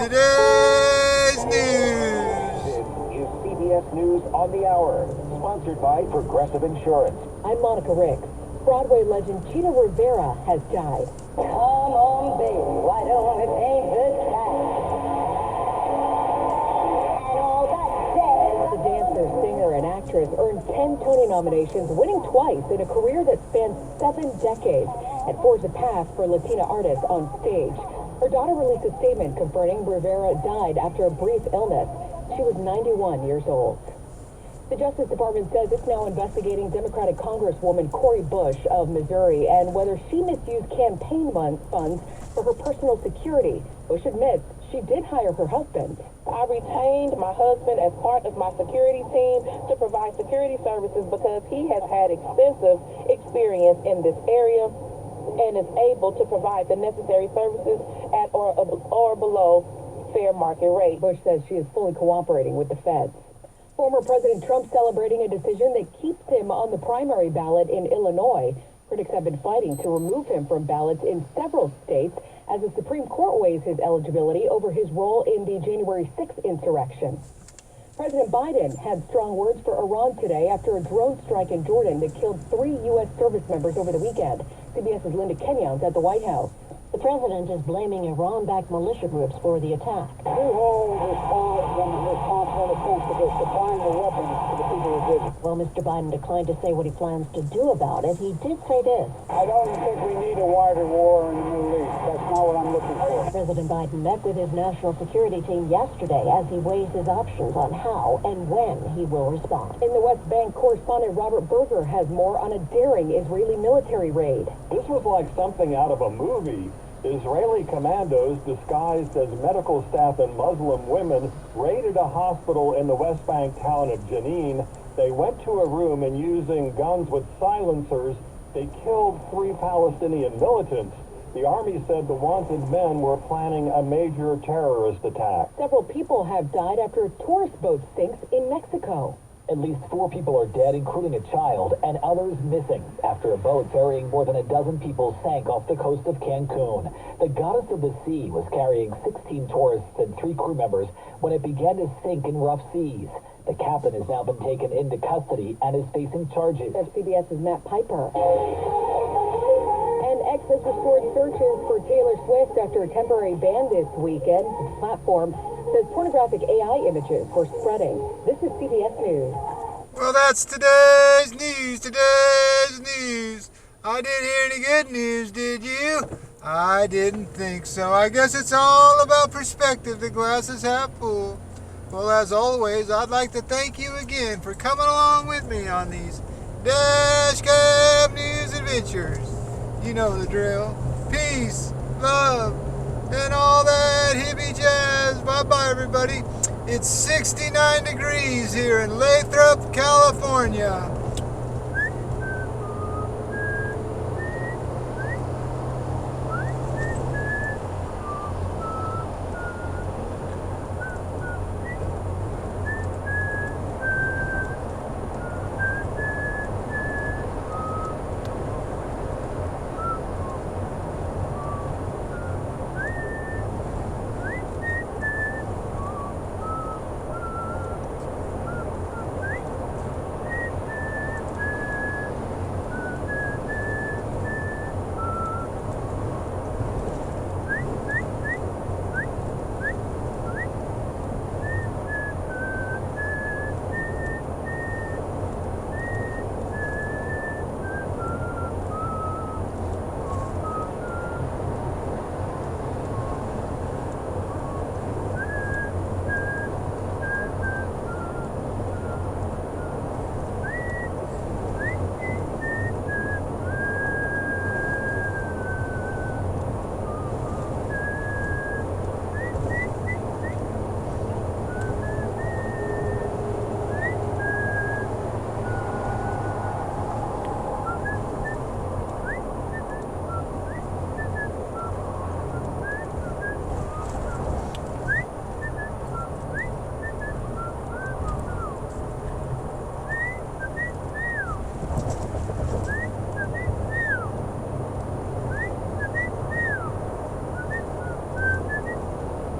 today's news. This is CBS News on the Hour, sponsored by Progressive Insurance. I'm Monica Ricks. Broadway legend Chita Rivera has died. Come on, baby, why don't we paint the sky? And all that jazz. The dancer, singer, and actress earned 10 Tony nominations, winning twice in a career that spans 7 decades and forged a path for Latina artists on stage. Her daughter released a statement confirming Rivera died after a brief illness. She was 91 years old. The Justice Department says it's now investigating Democratic Congresswoman Cori Bush of Missouri and whether she misused campaign funds for her personal security. Bush admits she did hire her husband. I retained my husband as part of my security team to provide security services because he has had extensive experience in this area and is able to provide the necessary services at or below fair market rate. Bush says she is fully cooperating with the feds. Former President Trump celebrating a decision that keeps him on the primary ballot in Illinois. Critics have been fighting to remove him from ballots in several states as the Supreme Court weighs his eligibility over his role in the January 6th insurrection. President Biden had strong words for Iran today after a drone strike in Jordan that killed 3 U.S. service members over the weekend. CBS's Linda Kenyon's at the White House. The president is blaming Iran-backed militia groups for the attack. We hold responsibility for supplying the weapons to the people who did it. Well, Mr. Biden declined to say what he plans to do about it. He did say this. I don't think we need a wider war in the Middle East. That's not what I'm looking for. President Biden met with his national security team yesterday as he weighs his options on how and when he will respond. In the West Bank, correspondent Robert Berger has more on a daring Israeli military raid. This was like something out of a movie. Israeli commandos disguised as medical staff and Muslim women raided a hospital in the West Bank town of Jenin. They went to a room and using guns with silencers, they killed 3 Palestinian militants. The army said the wanted men were planning a major terrorist attack. Several people have died after a tourist boat sinks in Mexico. At least 4 people are dead, including a child, and others missing after a boat ferrying more than a dozen people sank off the coast of Cancun. The goddess of the sea was carrying 16 tourists and 3 crew members when it began to sink in rough seas. The captain has now been taken into custody and is facing charges. CBS's Matt Piper. And X has restored searches for Taylor Swift after a temporary ban this weekend. The platform says pornographic AI images were spreading. This is CBS News. Well, that's today's news. I didn't hear any good news, did you? I didn't think so. I guess it's all about perspective. The glass is half full. Well, as always, I'd like to thank you again for coming along with me on these Dash Cab News adventures. You know the drill. Peace, love, and all that hippie jazz. Bye-bye, everybody. It's 69 degrees here in Lathrop, California.